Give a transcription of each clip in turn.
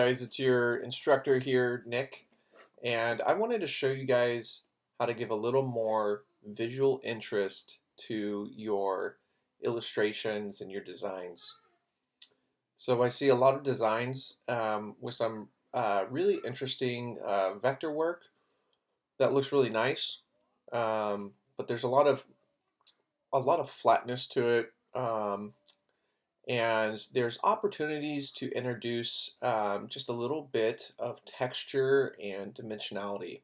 Guys, it's your instructor here, Nick, and I wanted to show you guys how to give a little more visual interest to your illustrations and your designs. So I see a lot of designs with some really interesting vector work that looks really nice, but there's a lot of flatness to it. And there's opportunities to introduce just a little bit of texture and dimensionality.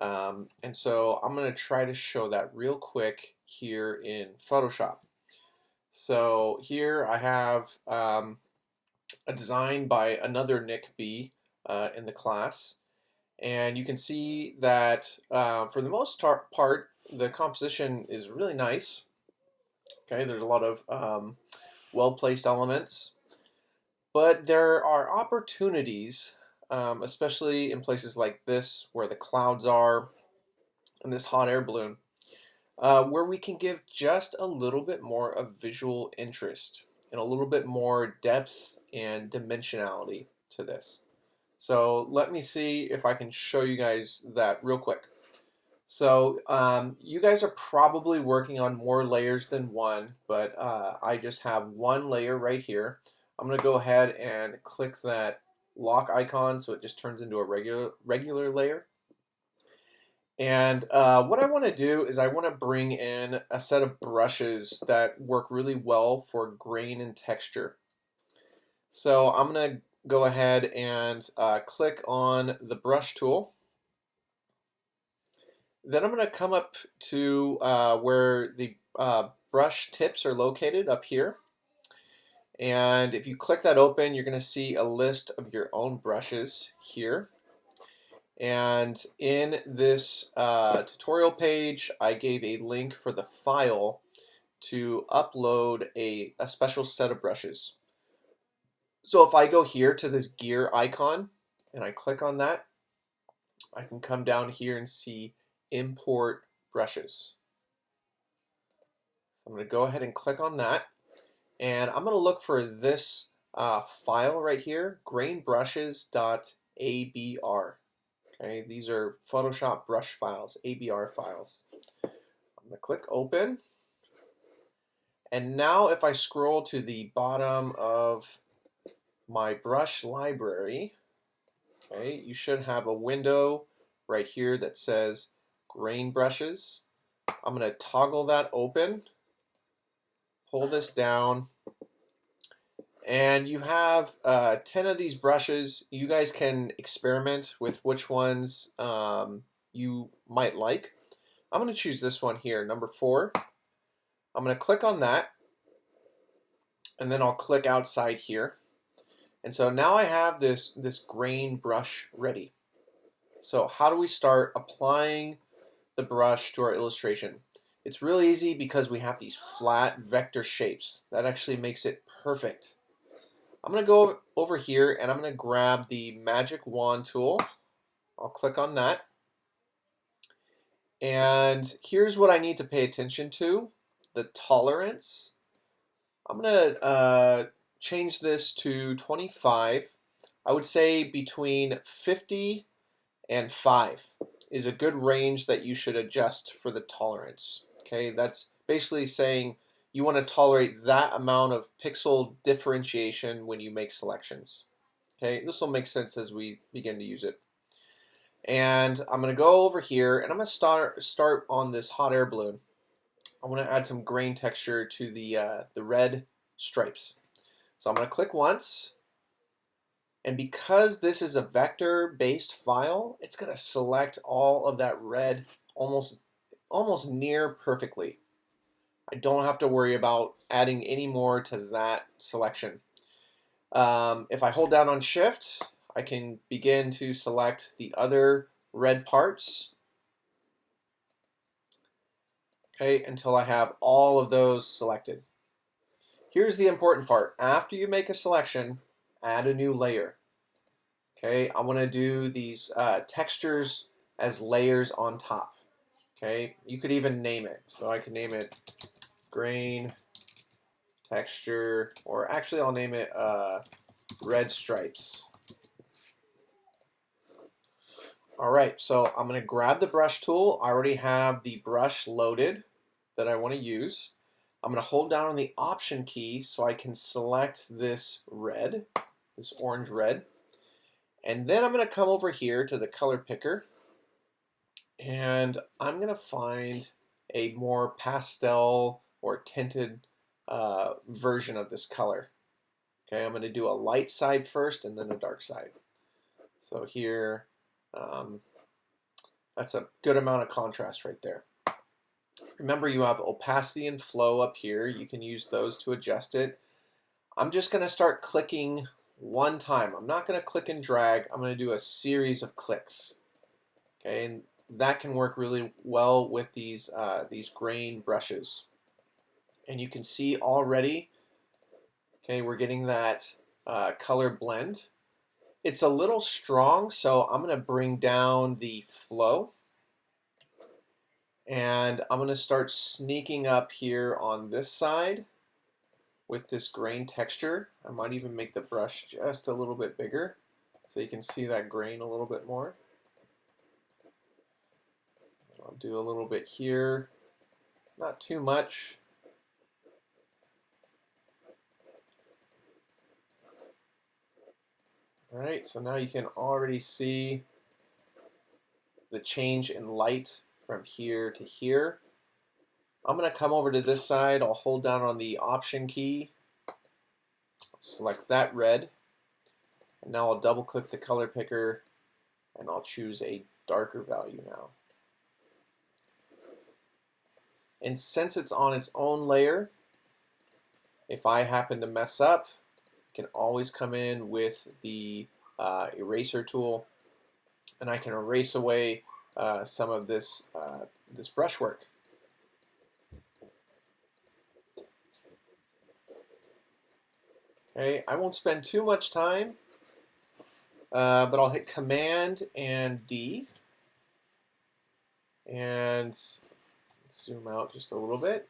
And so I'm going to try to show that real quick here in Photoshop. So here I have a design by another Nick B in the class. And you can see that for the most part, the composition is really nice. Okay, there's a lot of well-placed elements. But there are opportunities, especially in places like this where the clouds are and this hot air balloon, where we can give just a little bit more of visual interest and a little bit more depth and dimensionality to this. So let me see if I can show you guys that real quick. So you guys are probably working on more layers than one, but I just have one layer right here. I'm going to go ahead and click that lock icon so it just turns into a regular layer. And what I want to do is I want to bring in a set of brushes that work really well for grain and texture. So I'm going to go ahead and click on the brush tool. Then I'm going to come up to where the brush tips are located up here. And if you click that open, you're going to see a list of your own brushes here. And in this tutorial page, I gave a link for the file to upload a special set of brushes. So if I go here to this gear icon and I click on that, I can come down here and see import brushes. So I'm going to go ahead and click on that, and I'm going to look for this file right here, grainbrushes.abr. Okay, these are Photoshop brush files, ABR files. I'm going to click open, and now if I scroll to the bottom of my brush library, okay, you should have a window right here that says grain brushes. I'm going to toggle that open, pull this down, and you have 10 of these brushes. You guys can experiment with which ones you might like. I'm going to choose this one here, number 4. I'm going to click on that, and then I'll click outside here. And so now I have this grain brush ready. So how do we start applying the brush to our illustration? It's really easy because we have these flat vector shapes. That actually makes it perfect. I'm going to go over here and I'm going to grab the magic wand tool. I'll click on that. And here's what I need to pay attention to, the tolerance. I'm going to change this to 25. I would say between 50 and 5 is a good range that you should adjust for the tolerance. Okay, that's basically saying you want to tolerate that amount of pixel differentiation when you make selections. Okay, this will make sense as we begin to use it. And I'm going to go over here and I'm going to start on this hot air balloon. I want to add some grain texture to the red stripes. So I'm going to click once. And because this is a vector-based file, it's going to select all of that red almost near perfectly. I don't have to worry about adding any more to that selection. If I hold down on Shift, I can begin to select the other red parts, okay, until I have all of those selected. Here's the important part. After you make a selection, add a new layer. Okay, I want to do these textures as layers on top. Okay, you could even name it. So I can name it grain texture, or actually I'll name it red stripes. All right, so I'm going to grab the brush tool. I already have the brush loaded that I want to use. I'm going to hold down on the Option key so I can select this red, this orange red. And then I'm going to come over here to the color picker and I'm going to find a more pastel or tinted version of this color. Okay, I'm going to do a light side first and then a dark side. So here, that's a good amount of contrast right there. Remember, you have opacity and flow up here. You can use those to adjust it. I'm just going to start clicking one time. I'm not going to click and drag. I'm going to do a series of clicks. Okay, and that can work really well with these grain brushes. And you can see already, okay, we're getting that color blend. It's a little strong, so I'm going to bring down the flow. And I'm going to start sneaking up here on this side with this grain texture. I might even make the brush just a little bit bigger so you can see that grain a little bit more. I'll do a little bit here, not too much. All right, so now you can already see the change in light from here to here. I'm going to come over to this side. I'll hold down on the Option key, select that red, and now I'll double click the color picker and I'll choose a darker value now. And since it's on its own layer, if I happen to mess up, I can always come in with the eraser tool and I can erase away some of this, this brushwork. Okay, I won't spend too much time, but I'll hit Command and D. And zoom out just a little bit.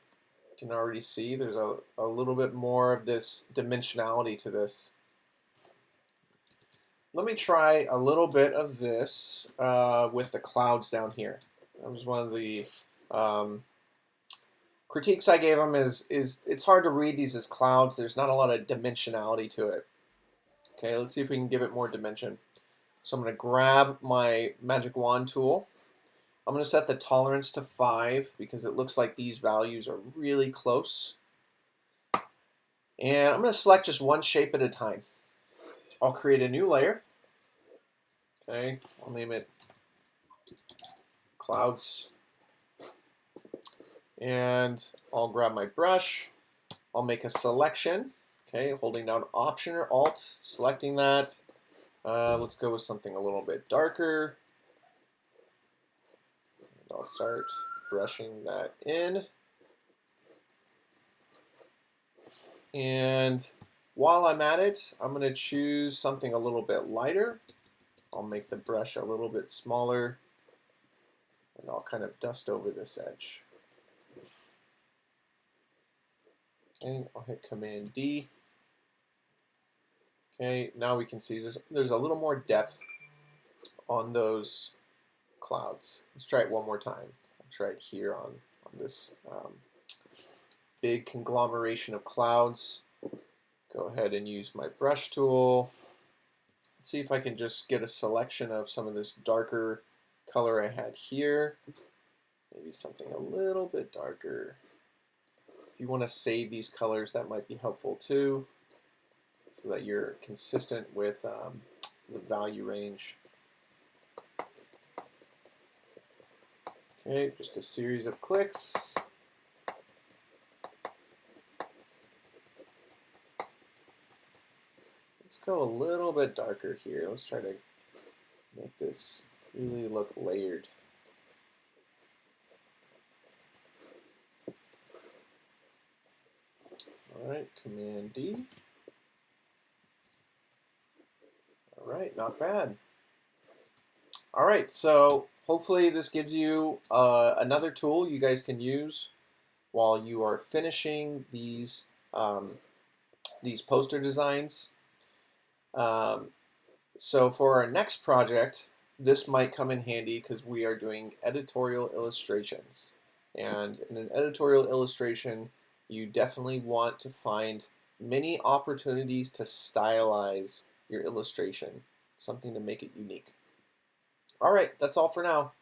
You can already see there's a little bit more of this dimensionality to this. Let me try a little bit of this with the clouds down here. That was one of the critiques I gave them is it's hard to read these as clouds. There's not a lot of dimensionality to it. Okay, let's see if we can give it more dimension. So I'm going to grab my magic wand tool. I'm going to set the tolerance to 5 because it looks like these values are really close. And I'm going to select just one shape at a time. I'll create a new layer. Okay, I'll name it Clouds. And I'll grab my brush. I'll make a selection. Okay, holding down Option or Alt, selecting that. Let's go with something a little bit darker. I'll start brushing that in. And while I'm at it, I'm going to choose something a little bit lighter. I'll make the brush a little bit smaller, and I'll kind of dust over this edge. Okay, I'll hit Command D. Okay, now we can see there's a little more depth on those clouds. Let's try it one more time. I'll try it here on this big conglomeration of clouds. Go ahead and use my brush tool. Let's see if I can just get a selection of some of this darker color I had here. Maybe something a little bit darker. If you want to save these colors, that might be helpful too, so that you're consistent with the value range. Okay, just a series of clicks. Let's go a little bit darker here. Let's try to make this really look layered. All right, Command D. All right, not bad. All right, so hopefully this gives you another tool you guys can use while you are finishing these poster designs. So for our next project, this might come in handy because we are doing editorial illustrations. And in an editorial illustration, you definitely want to find many opportunities to stylize your illustration, something to make it unique. All right, that's all for now.